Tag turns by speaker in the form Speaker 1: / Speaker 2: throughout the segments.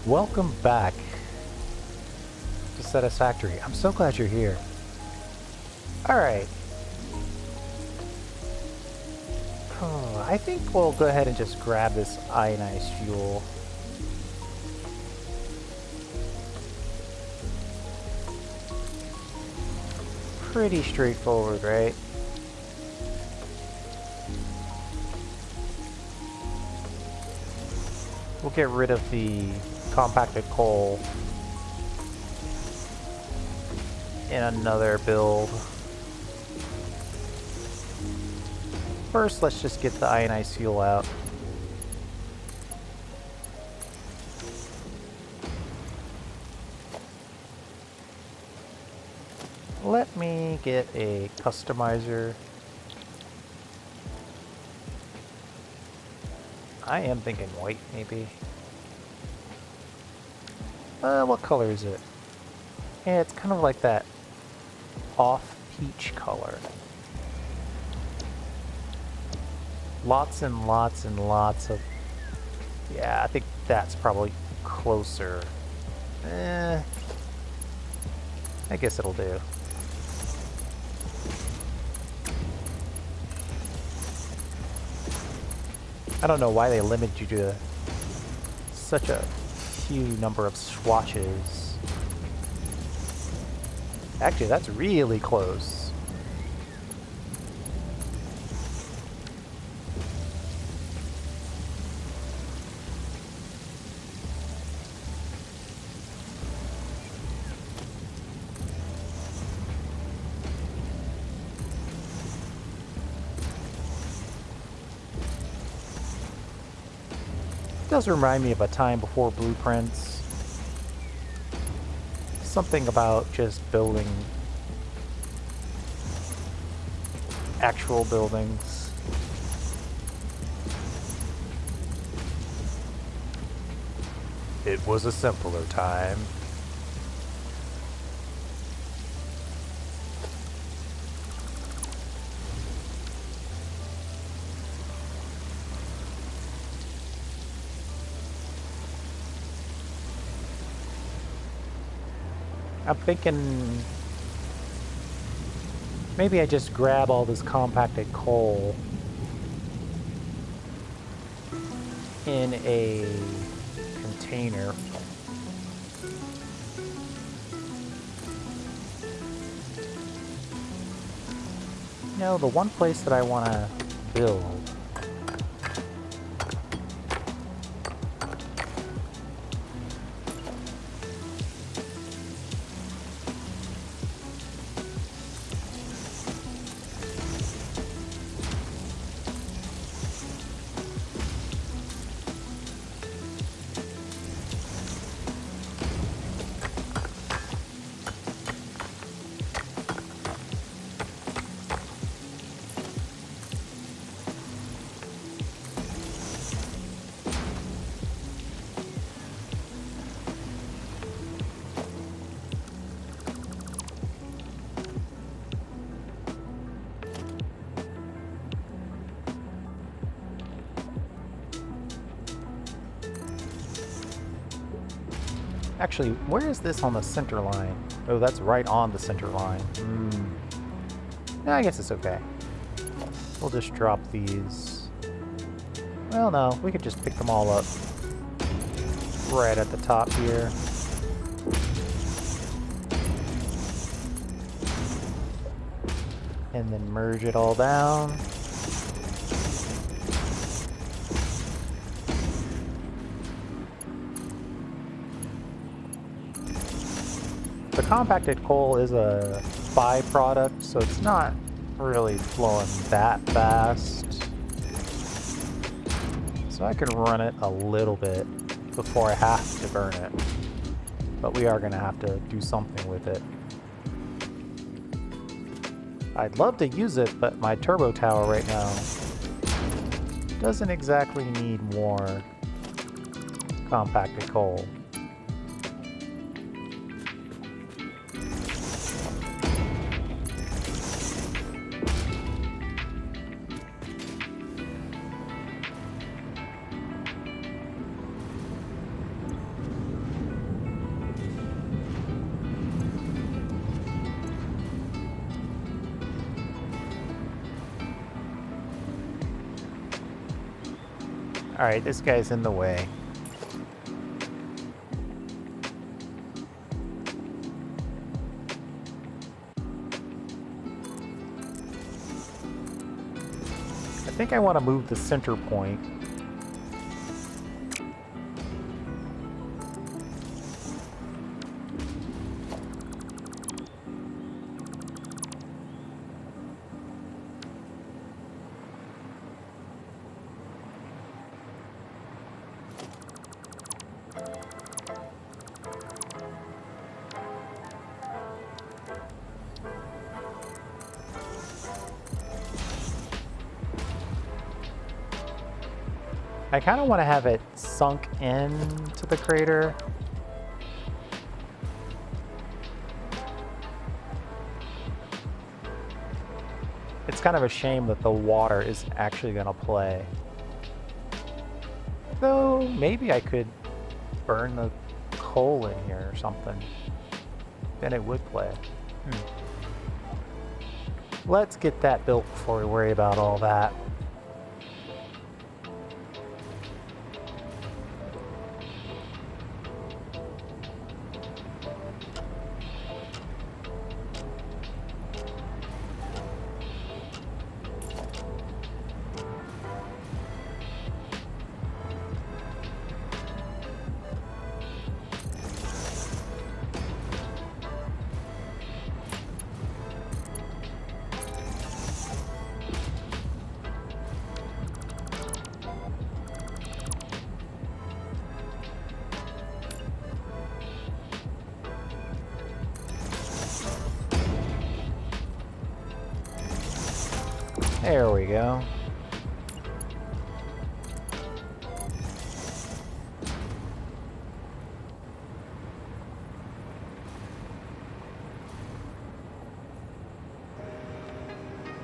Speaker 1: Welcome back to Satisfactory. I'm so glad you're here. Alright. I think we'll go ahead and just grab this ionized fuel. Pretty straightforward, right? We'll get rid of the compacted coal in another build. First, let's just get the ionized fuel out. Let me get a customizer. I am thinking white, maybe. What color is it? Yeah, it's kind of like that off peach color. Lots and lots and lots of... Yeah, I think that's probably closer. I guess it'll do. I don't know why they limit you to such a few number of swatches. Actually, that's really close. It does remind me of a time before blueprints. Something about just building actual buildings. It was a simpler time. I'm thinking maybe I just grab all this compacted coal in a container. No, the one place that I want to build Actually, where is this on the center line? Oh, that's right on the center line. No, I guess it's okay. We'll just drop these. Well, no, we could just pick them all up right at the top here. And then merge it all down. The compacted coal is a byproduct, so it's not really flowing that fast. So I can run it a little bit before I have to burn it. But we are going to have to do something with it. I'd love to use it, but my turbo tower right now doesn't exactly need more compacted coal. Alright, this guy's in the way. I think I want to move the center point. I kind of want to have it sunk into the crater. It's kind of a shame that the water isn't actually going to play. Though, maybe I could burn the coal in here or something. Then it would play. Let's get that built before we worry about all that. There we go.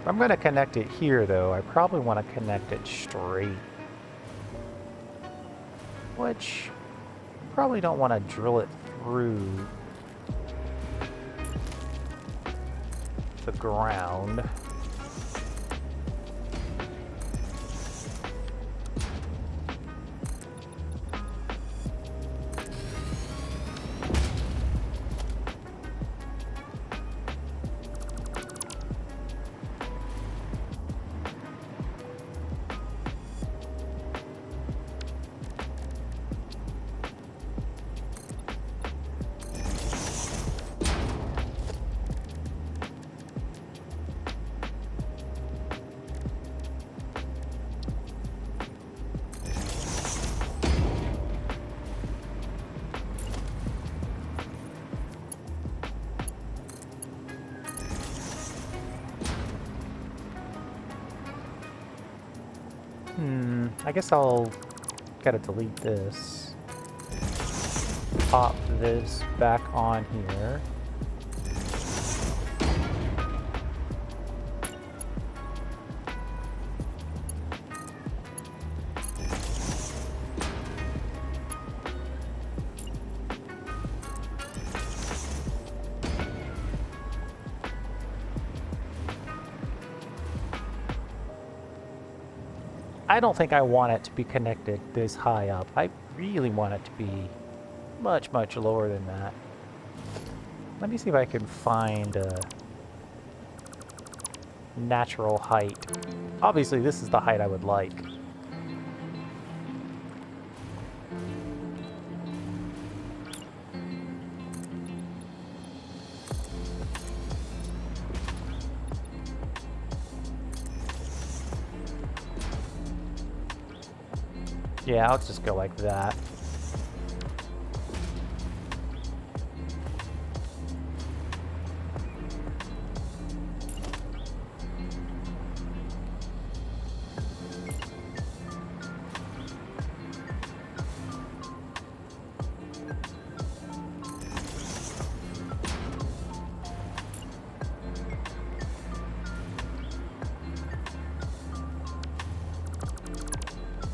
Speaker 1: If I'm going to connect it here, though, I probably want to connect it straight. Which, probably don't want to drill it through the ground. I guess I'll gotta delete this. Pop this back on here. I don't think I want it to be connected this high up. I really want it to be much, much lower than that. Let me see if I can find a natural height. Obviously, this is the height I would like. Yeah, I'll just go like that.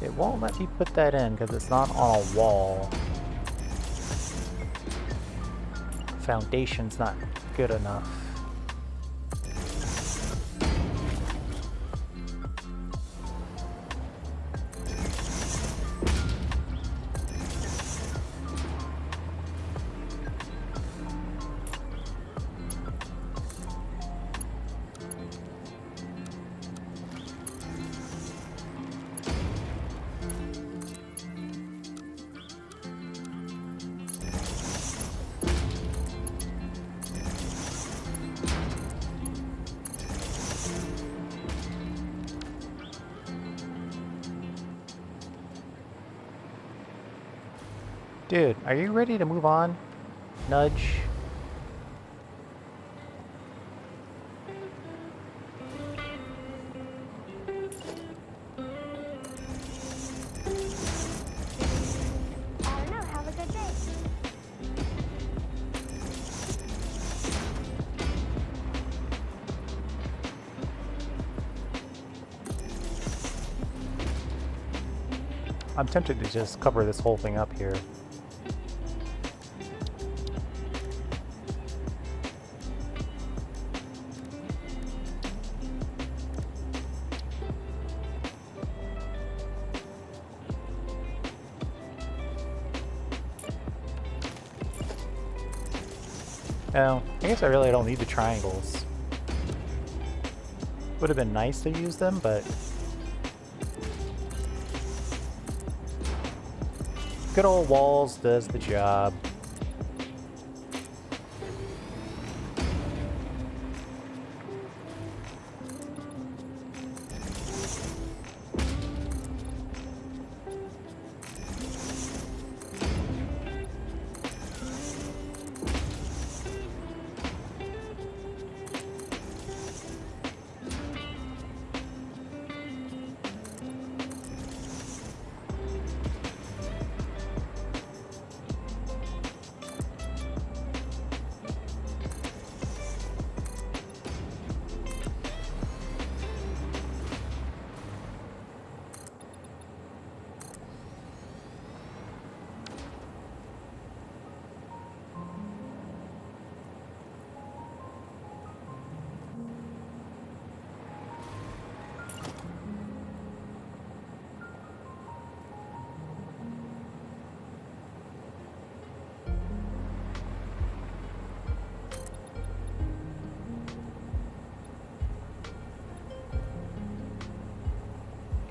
Speaker 1: It won't let me put that in because it's not on a wall. Foundation's not good enough. Dude, are you ready to move on? Nudge.
Speaker 2: I don't know. Have a good day.
Speaker 1: I'm tempted to just cover this whole thing up here. No, I guess I really don't need the triangles. Would have been nice to use them, but good old walls does the job.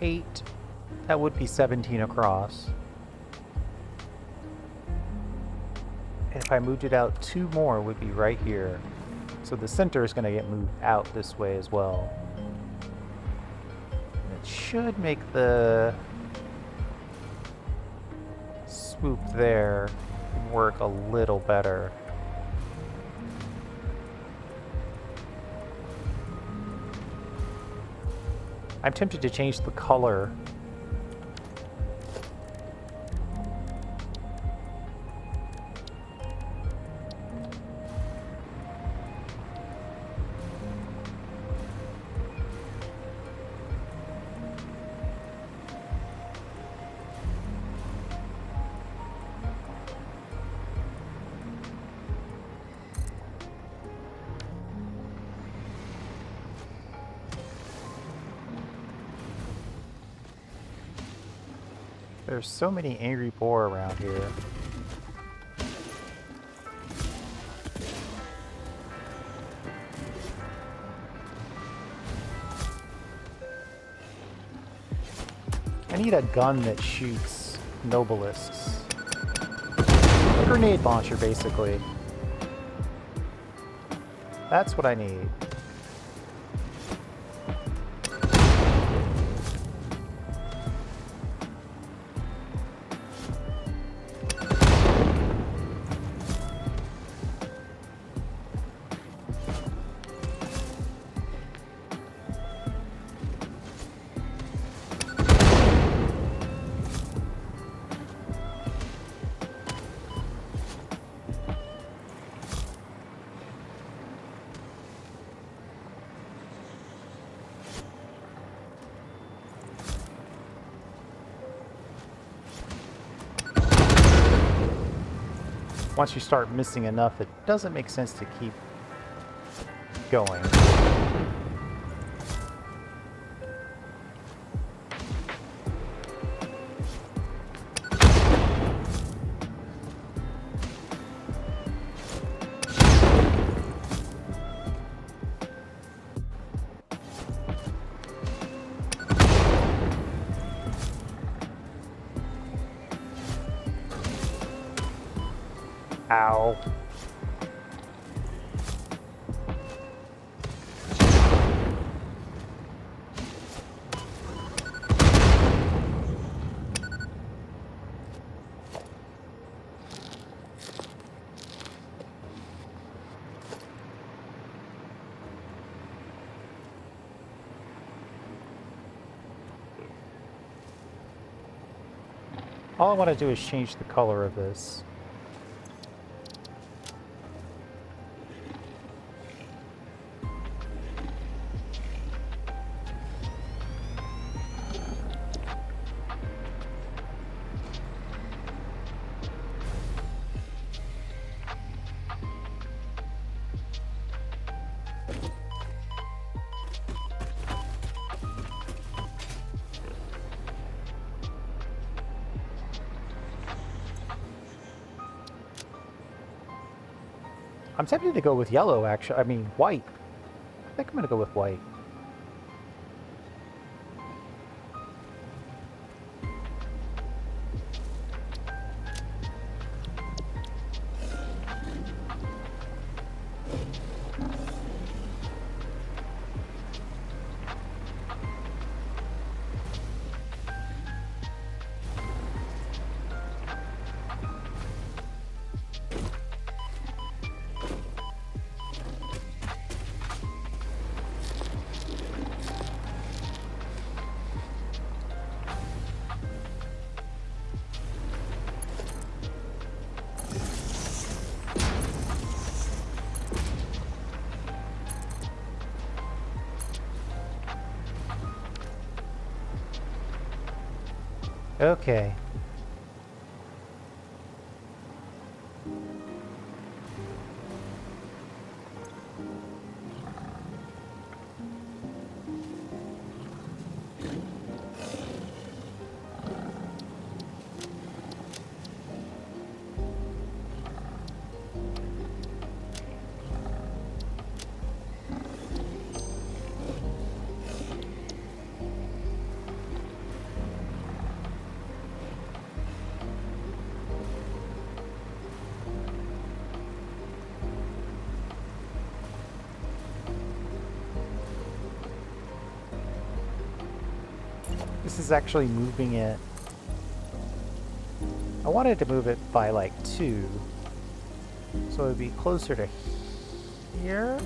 Speaker 1: Eight. That would be 17 across. And if I moved it out 2 more, it would be right here. So the center is going to get moved out this way as well. And it should make the swoop there work a little better. I'm tempted to change the color. There's so many angry boar around here. I need a gun that shoots nobelisks. A grenade launcher, basically. That's what I need. Once you start missing enough, it doesn't make sense to keep going. Ow. All I want to do is change the color of this. I'm tempted to go with yellow, actually. I mean, white. I think I'm going to go with white. Okay. This is actually moving it. I wanted to move it by like 2. So it would be closer to here.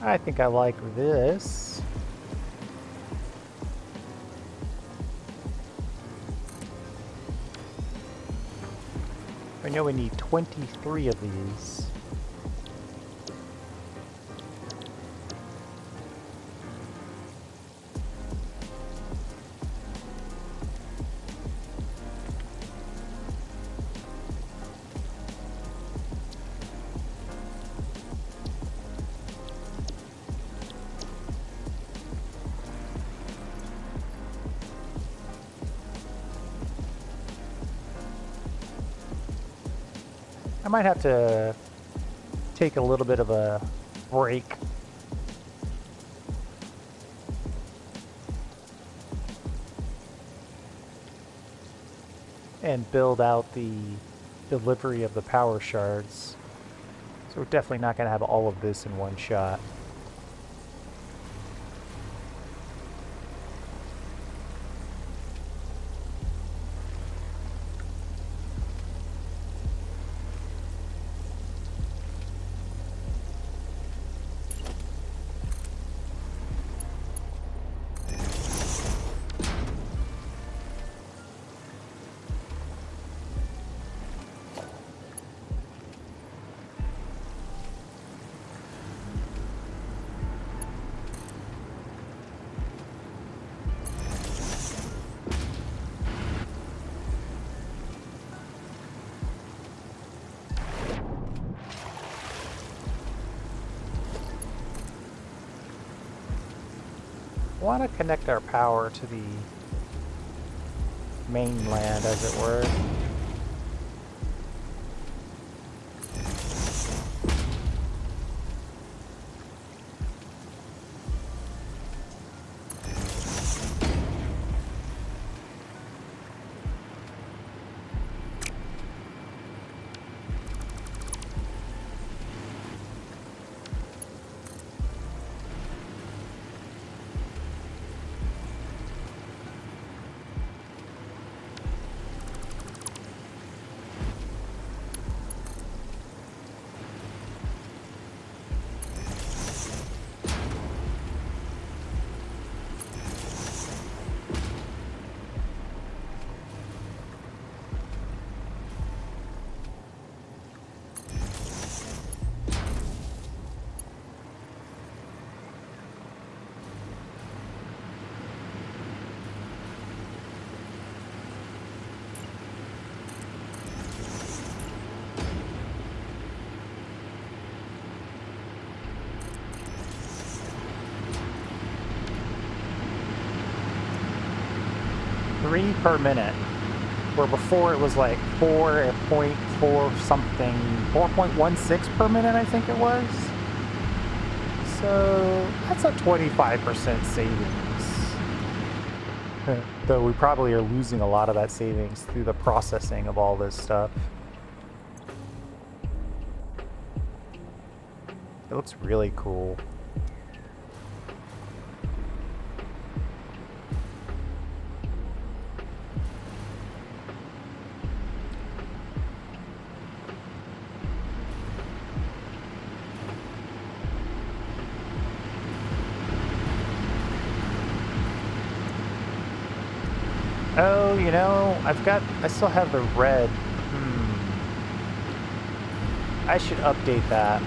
Speaker 1: I think I like this. I know we need 23 of these. I might have to take a little bit of a break. And build out the delivery of the power shards. So we're definitely not going to have all of this in one shot. want to connect our power to the mainland, as it were. Three per minute, where before it was like 4.4 something, 4.16 per minute, I think it was. So that's a 25% savings. Though we probably are losing a lot of that savings through the processing of all this stuff. It looks really cool. Oh, you know, I still have the red. I should update that.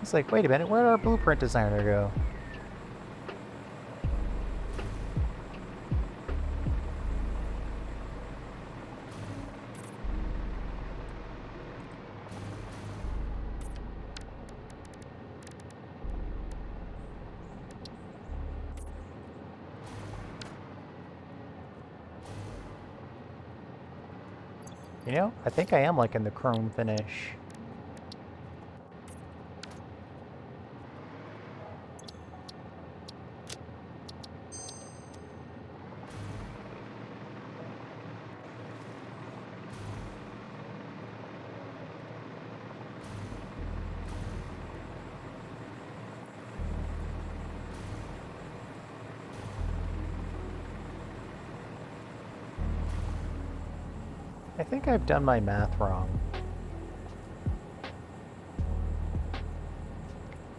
Speaker 1: It's like, wait a minute, where did our blueprint designer go? You know, I think I am liking the chrome finish. I think I've done my math wrong.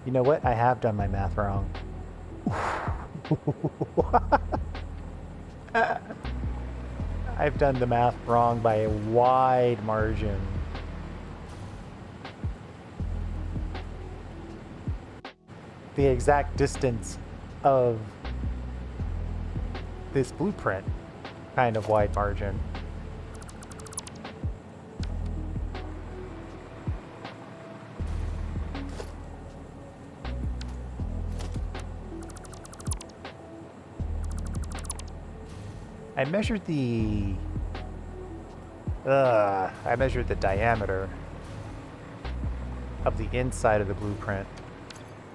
Speaker 1: You know what? I have done my math wrong. I've done the math wrong by a wide margin. The exact distance of this blueprint, kind of wide margin. I measured the diameter of the inside of the blueprint.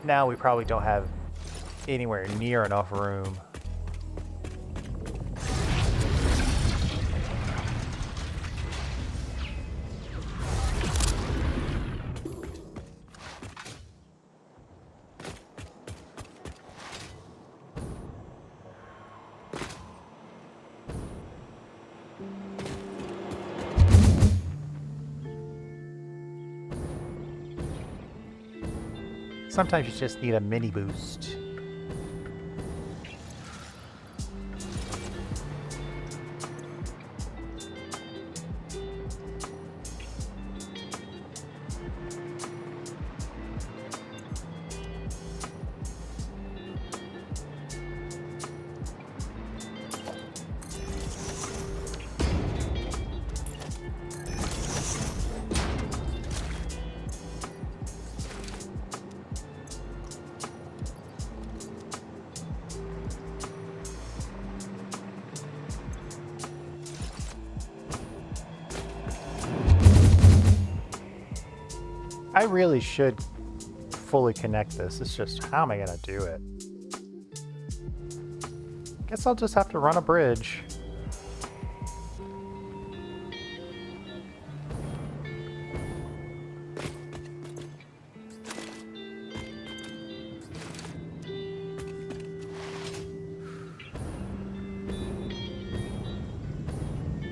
Speaker 1: Now we probably don't have anywhere near enough room. Sometimes you just need a mini boost. I really should fully connect this. It's just, how am I gonna do it? Guess I'll just have to run a bridge.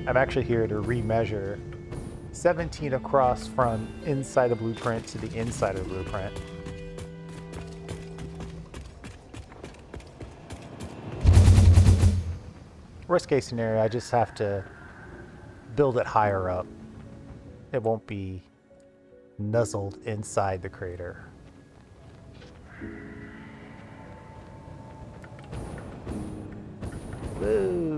Speaker 1: I'm actually here to remeasure 17 across from inside the blueprint to the inside of the blueprint. Worst case scenario, I just have to build it higher up. It won't be nuzzled inside the crater. Woo!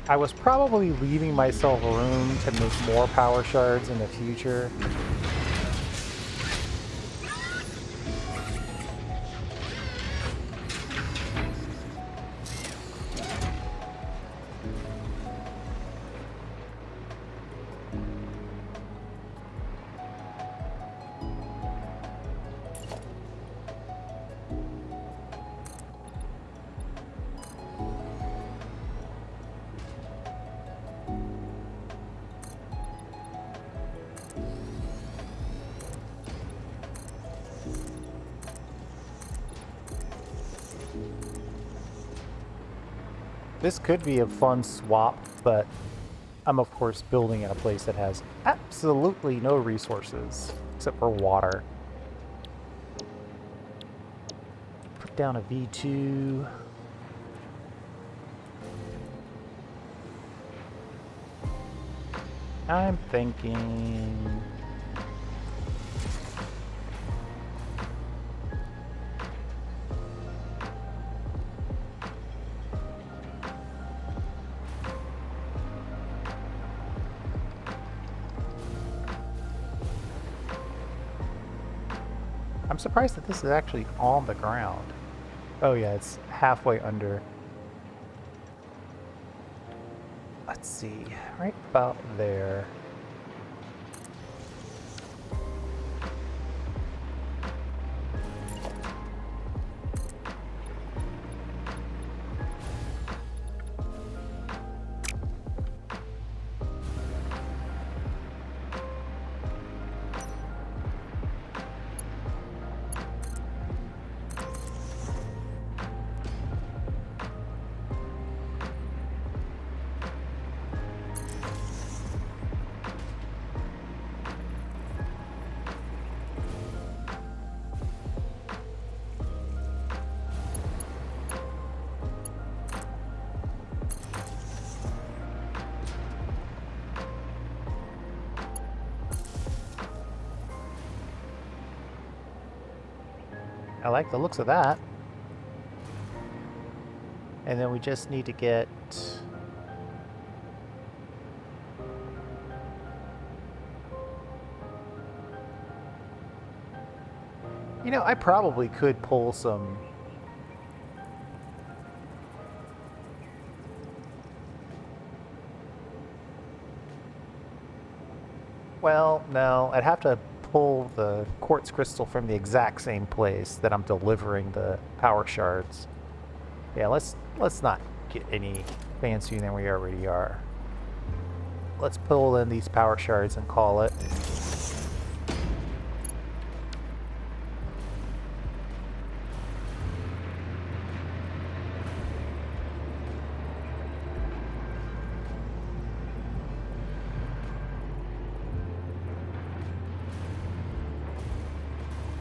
Speaker 1: I was probably leaving myself room to make more power shards in the future. This could be a fun swap, but I'm of course building in a place that has absolutely no resources except for water. Put down a V2. I'm thinking... I'm surprised that this is actually on the ground. Oh yeah, it's halfway under. Let's see, right about there. I like the looks of that. And then we just need to get... You know, I probably could pull some... Well, no, I'd have to pull the quartz crystal from the exact same place that I'm delivering the power shards. Yeah, let's not get any fancier than we already are. Let's pull in these power shards and call it.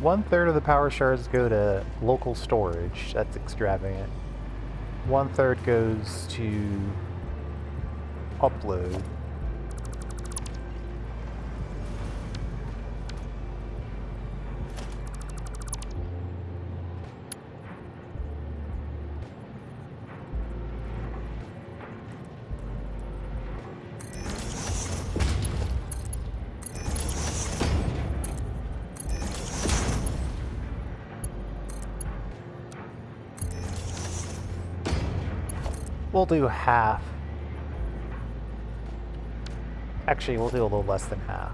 Speaker 1: 1/3 of the power shards go to local storage. That's extravagant. 1/3 goes to upload. We'll do half. Actually, we'll do a little less than half.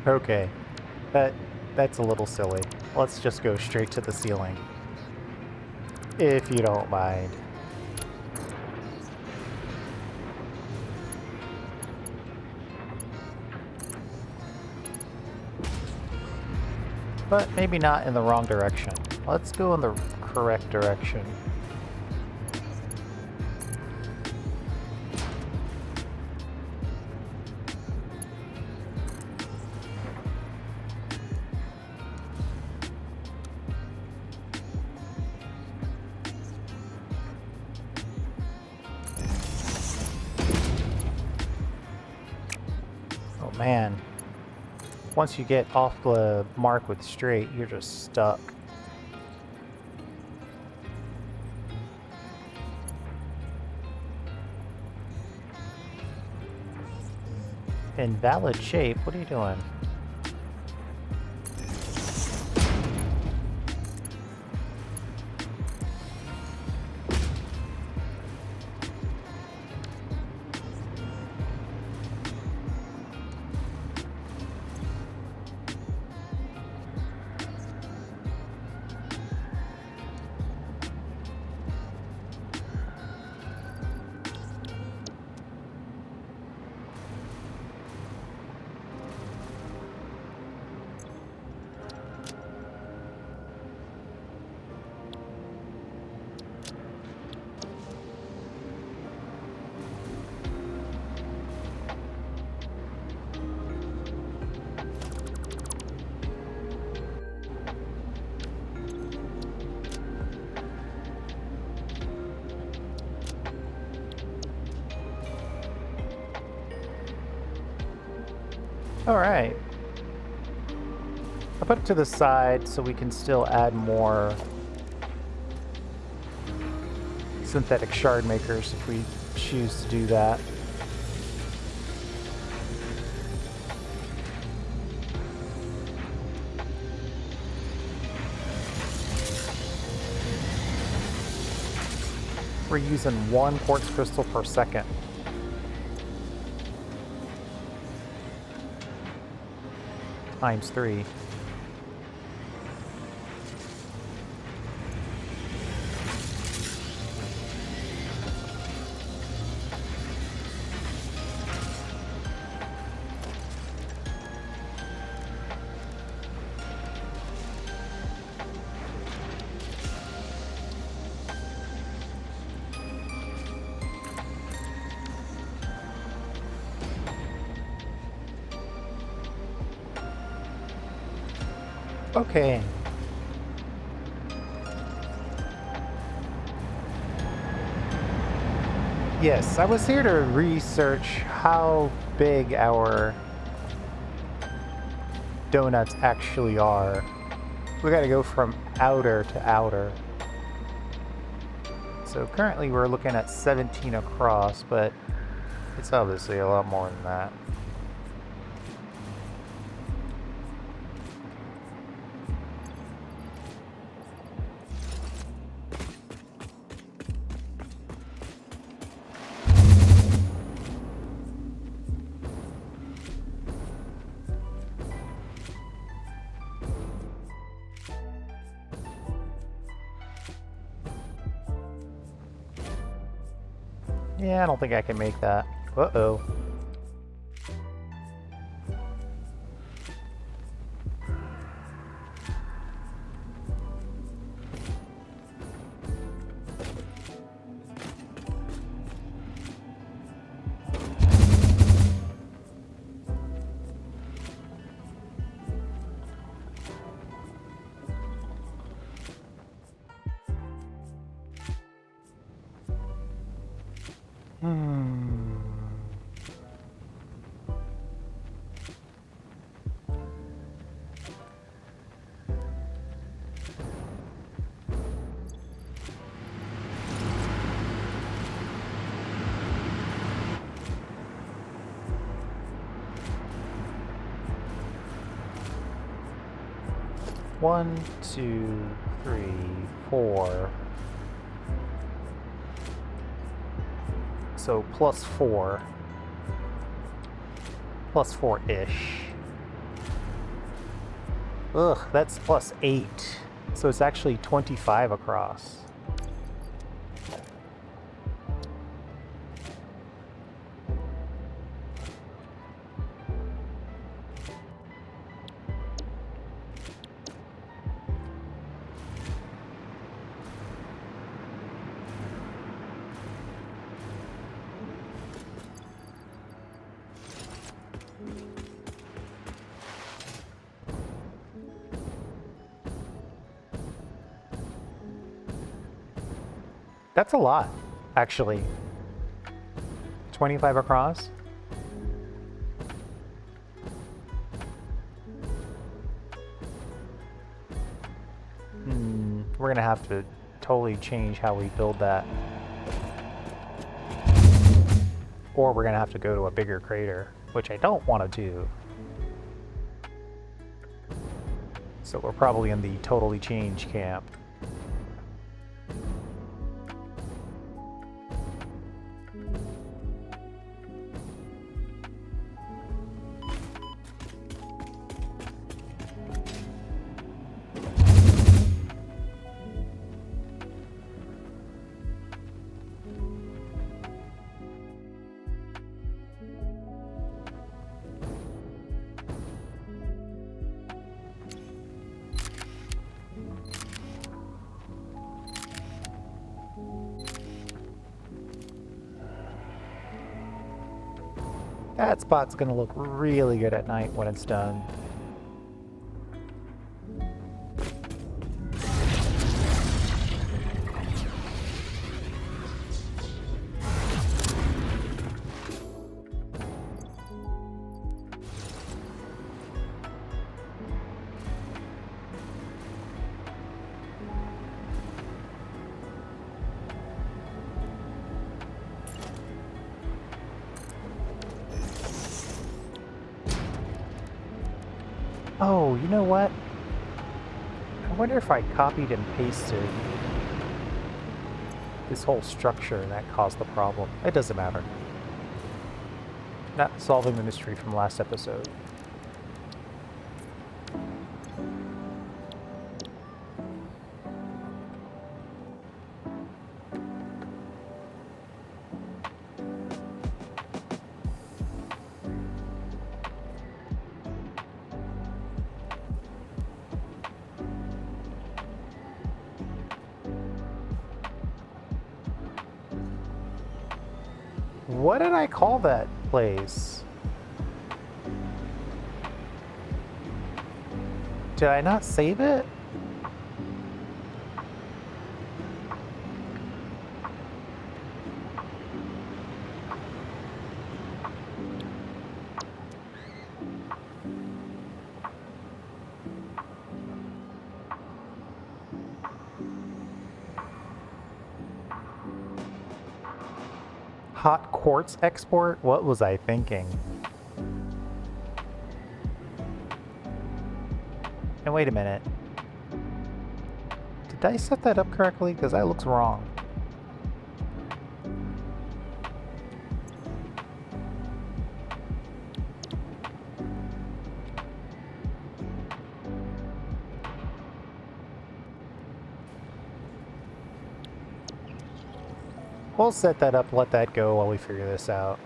Speaker 1: Okay, that's a little silly. Let's just go straight to the ceiling. If you don't mind. But maybe not in the wrong direction. Let's go in the correct direction. Oh man. Once you get off the mark with straight, you're just stuck. Invalid shape? What are you doing? Alright. I'll put it to the side so we can still add more synthetic shard makers if we choose to do that. We're using 1 quartz crystal per second. Times 3. Okay. Yes, I was here to research how big our donuts actually are. We gotta go from outer to outer. So currently we're looking at 17 across, but it's obviously a lot more than that. Yeah, I don't think I can make that. Uh-oh. Hmm. One, two, three, four. So +4. +4-ish. Ugh, that's +8. So it's actually 25 across. That's a lot, actually. 25 across? We're gonna have to totally change how we build that. Or we're gonna have to go to a bigger crater, which I don't want to do. So we're probably in the totally change camp. That spot's gonna look really good at night when it's done. Oh, you know what? I wonder if I copied and pasted this whole structure and that caused the problem. It doesn't matter. Not solving the mystery from last episode. What did I call that place? Did I not save it? Hot quartz export? What was I thinking? And wait a minute. Did I set that up correctly? Because that looks wrong. We'll set that up, let that go while we figure this out.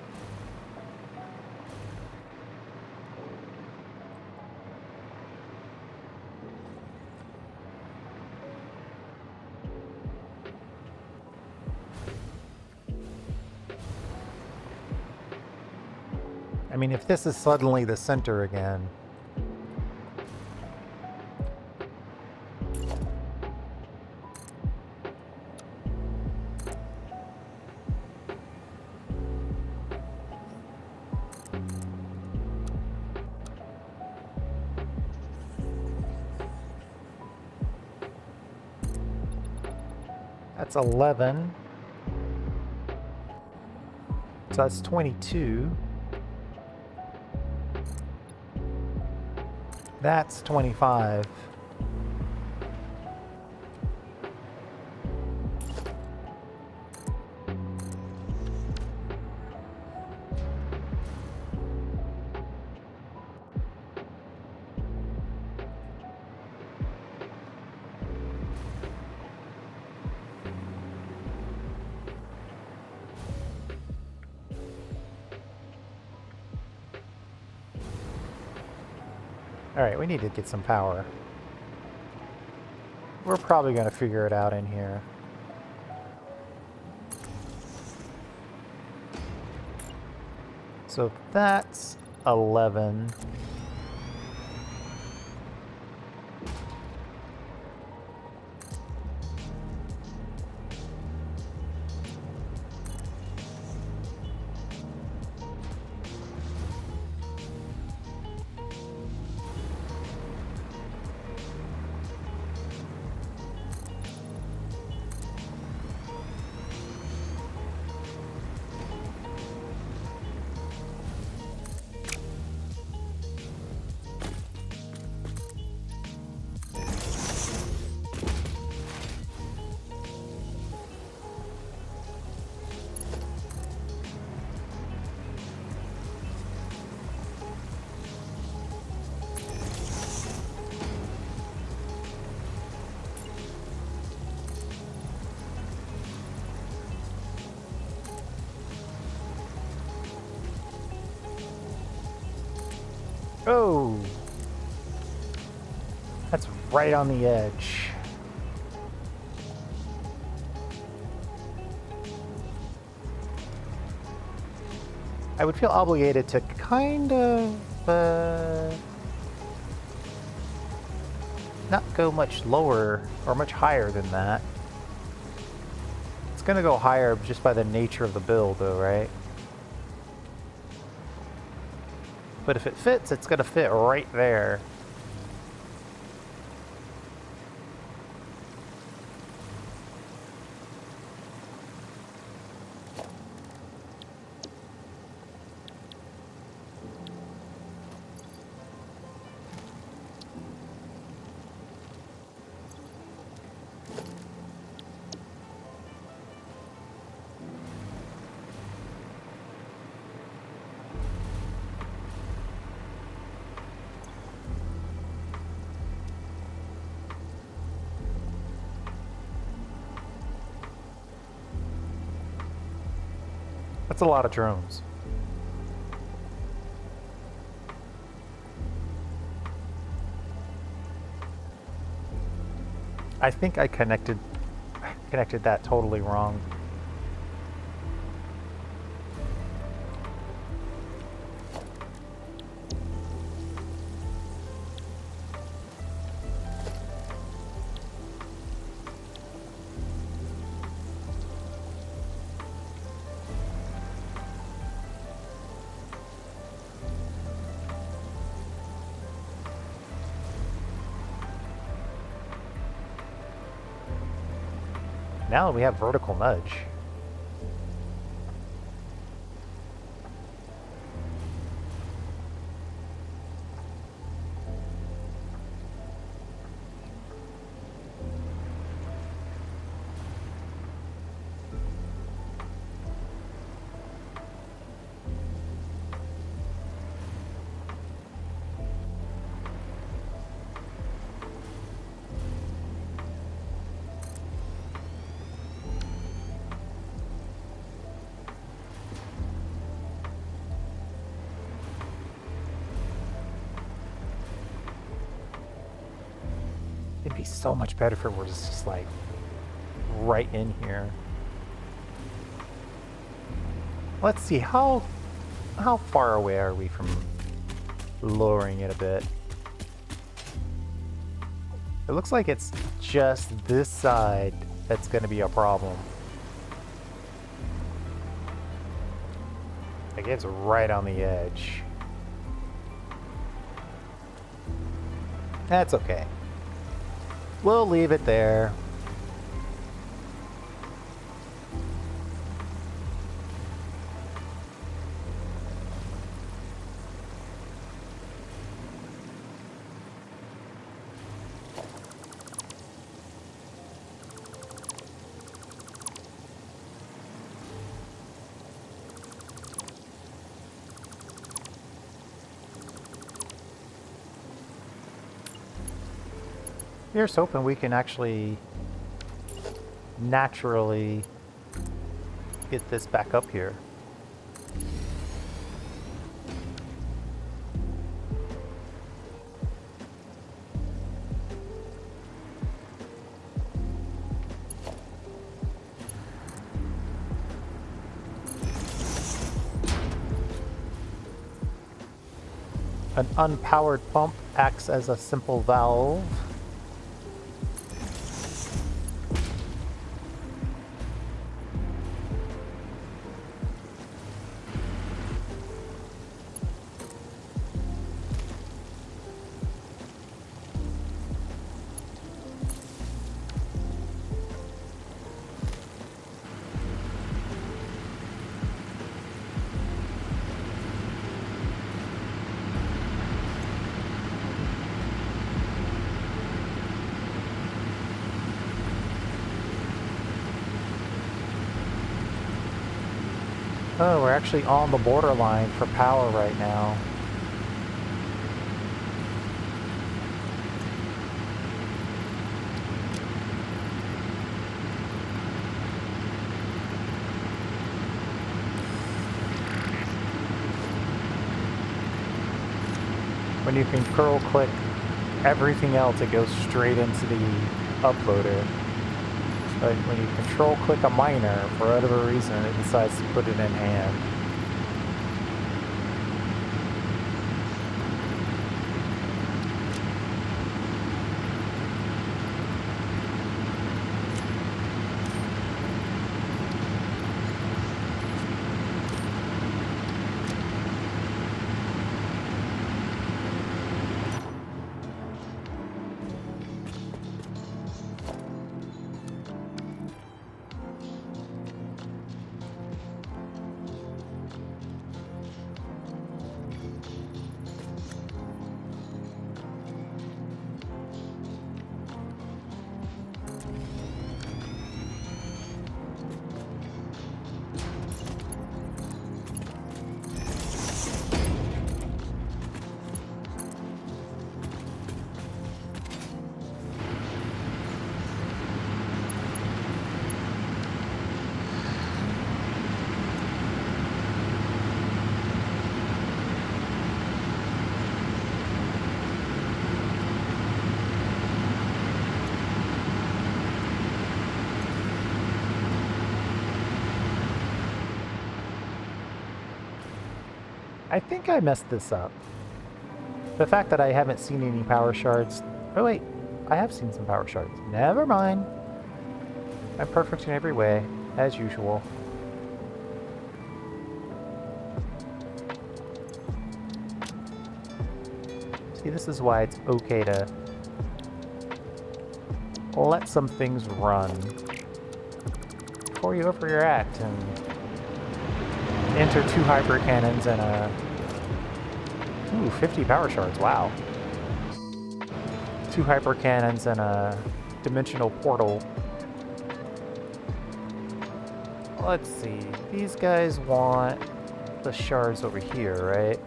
Speaker 1: I mean, if this is suddenly the center again... That's 11. So that's 22. That's 25. Alright, we need to get some power. We're probably going to figure it out in here. So that's 11. Oh! That's right on the edge. I would feel obligated to kind of not go much lower or much higher than that. It's gonna go higher just by the nature of the build though, right? But if it fits, it's gonna fit right there. That's a lot of drones. I think I connected that totally wrong. Now we have vertical nudge. be so much better if it was just like right in here. Let's see, how far away are we from lowering it a bit? It looks like it's just this side that's going to be a problem. Like it's right on the edge. That's okay. We'll leave it there. Here's hoping we can actually naturally get this back up here. An unpowered pump acts as a simple valve. Oh, we're actually on the borderline for power right now. When you can curl click everything else, it goes straight into the uploader. But when you control click a miner, for whatever reason, it decides to put it in hand. I think I messed this up. The fact that I haven't seen any power shards... Oh wait, I have seen some power shards. Never mind. I'm perfect in every way, as usual. See, this is why it's okay to let some things run before you overreact and enter 2 hyper cannons and a... Ooh, 50 power shards, wow. 2 hyper cannons and a dimensional portal. Let's see, these guys want the shards over here, right?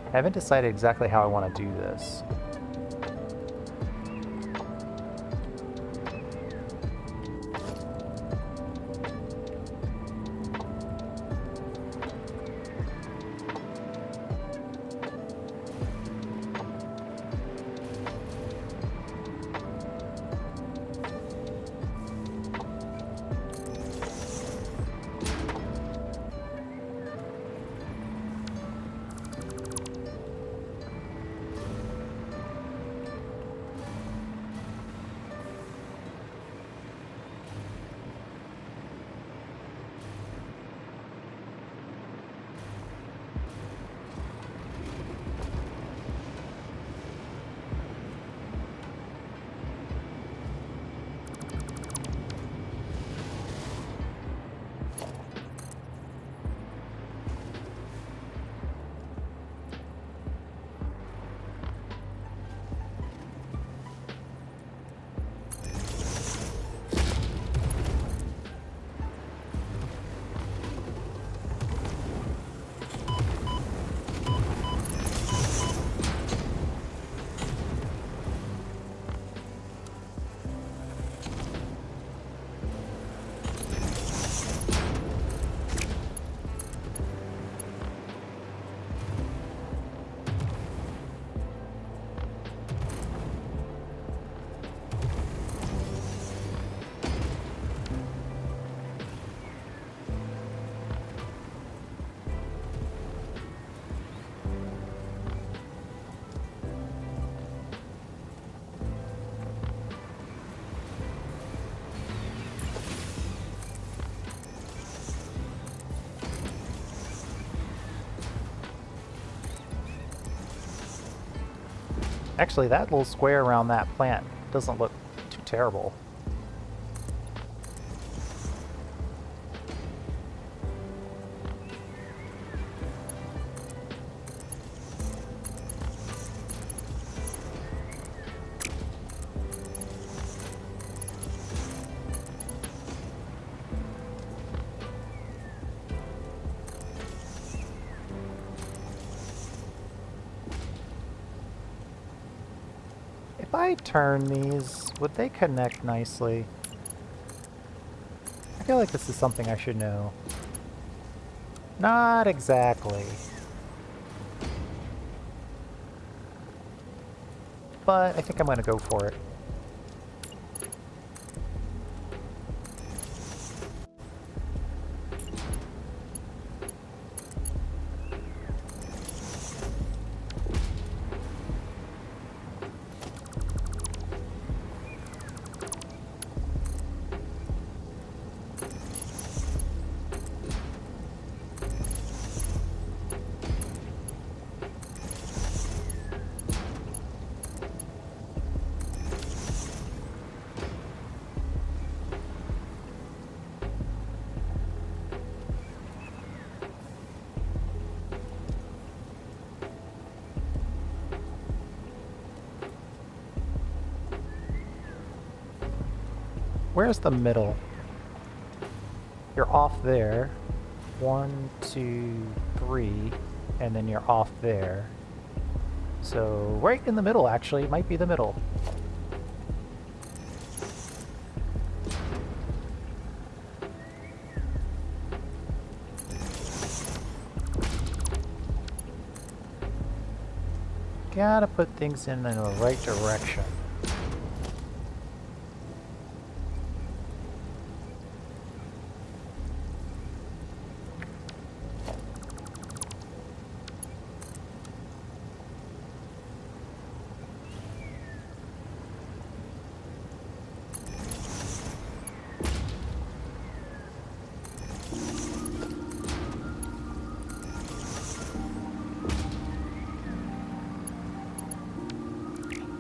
Speaker 1: I haven't decided exactly how I want to do this. Actually, that little square around that plant doesn't look too terrible. If I turn these, would they connect nicely? I feel like this is something I should know. Not exactly. But I think I'm going to go for it. Where's the middle? You're off there. 1, 2, 3, and then you're off there. So right in the middle, actually, it might be the middle. Gotta put things in the right direction.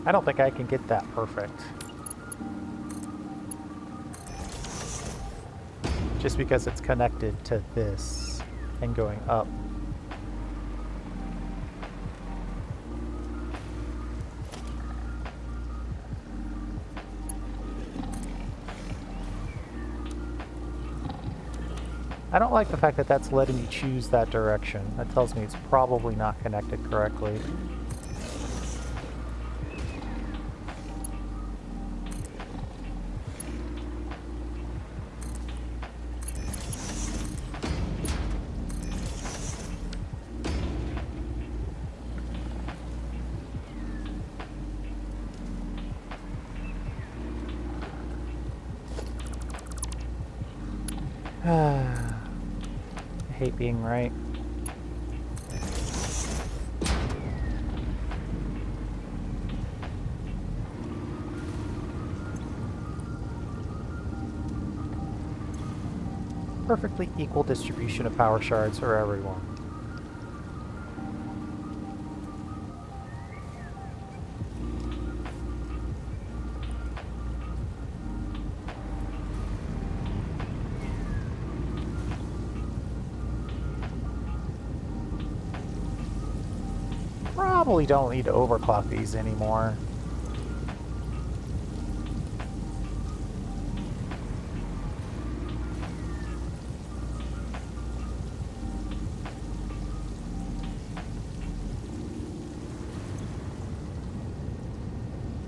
Speaker 1: I don't think I can get that perfect. Just because it's connected to this and going up. I don't like the fact that that's letting me choose that direction. That tells me it's probably not connected correctly. I hate being right. Perfectly equal distribution of power shards for everyone. Probably don't need to overclock these anymore.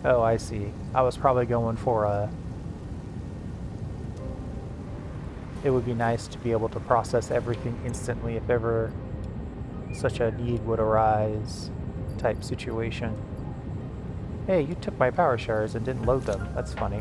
Speaker 1: Oh, I see. I was probably going for a... It would be nice to be able to process everything instantly if ever such a need would arise type situation. Hey, you took my power shards and didn't load them. That's funny.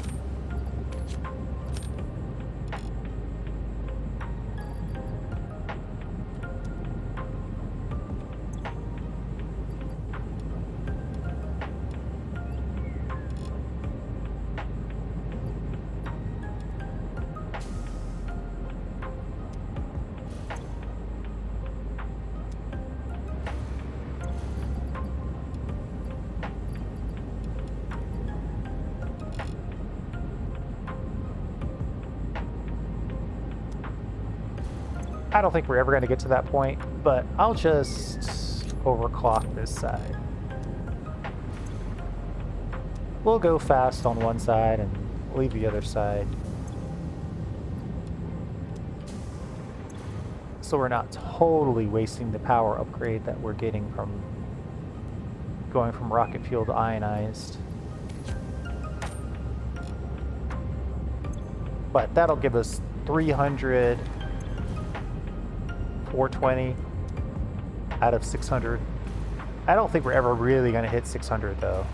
Speaker 1: I don't think we're ever going to get to that point, but I'll just overclock this side. We'll go fast on one side and leave the other side, so we're not totally wasting the power upgrade that we're getting from going from rocket fuel to ionized. But that'll give us 300, 420 out of 600. I don't think we're ever really going to hit 600 though.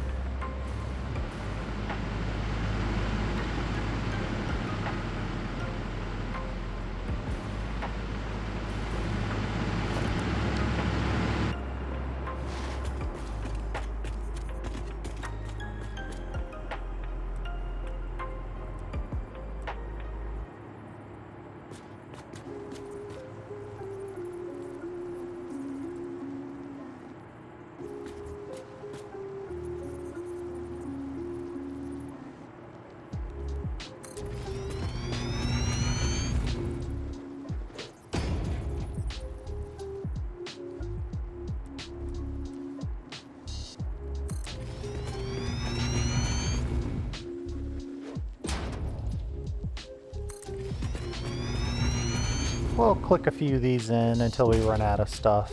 Speaker 1: We'll click a few of these in until we run out of stuff.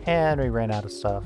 Speaker 1: And we ran out of stuff.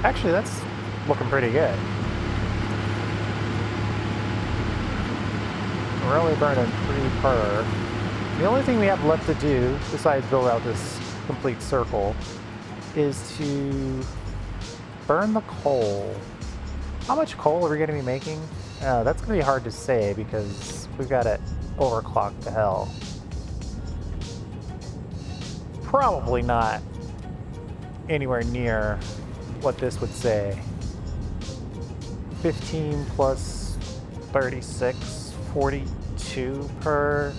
Speaker 1: Actually, that's looking pretty good. We're only burning 3 per. The only thing we have left to do, besides build out this complete circle, is to burn the coal. How much coal are we going to be making? That's going to be hard to say because we've got it overclocked to hell. Probably not anywhere near what this would say. 15 plus 36, 42 per.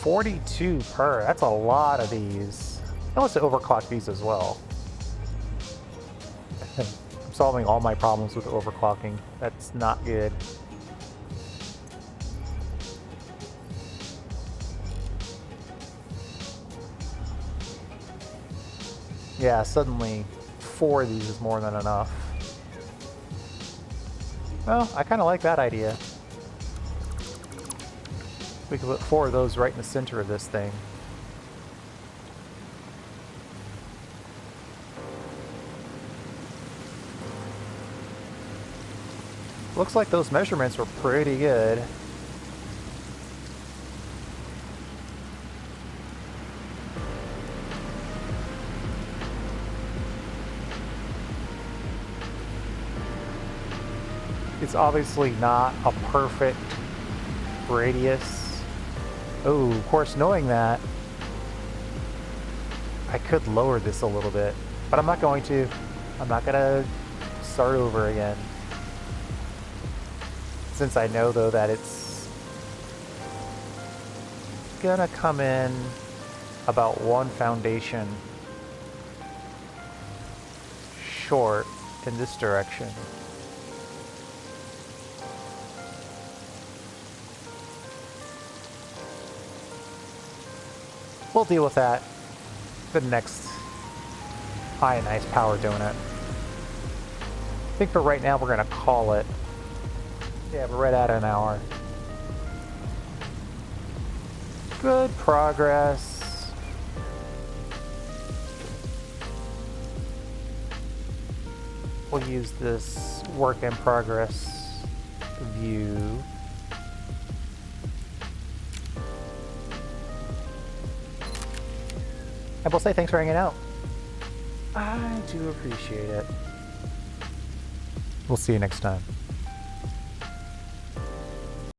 Speaker 1: $42 per. That's a lot of these. I must have overclocked these as well. I'm solving all my problems with overclocking. That's not good. Yeah, suddenly 4 of these is more than enough. Well, I kind of like that idea. We could put 4 of those right in the center of this thing. Looks like those measurements were pretty good. It's obviously not a perfect radius. Oh, of course, knowing that, I could lower this a little bit, but I'm not going to. I'm not going to start over again. Since I know, though, that it's gonna come in about 1 foundation short in this direction. We'll deal with that the next ionized power donut. I think for right now we're gonna call it. Yeah, we're right at an hour. Good progress. We'll use this work in progress view. I will say thanks for hanging out. I do appreciate it. We'll see you next time.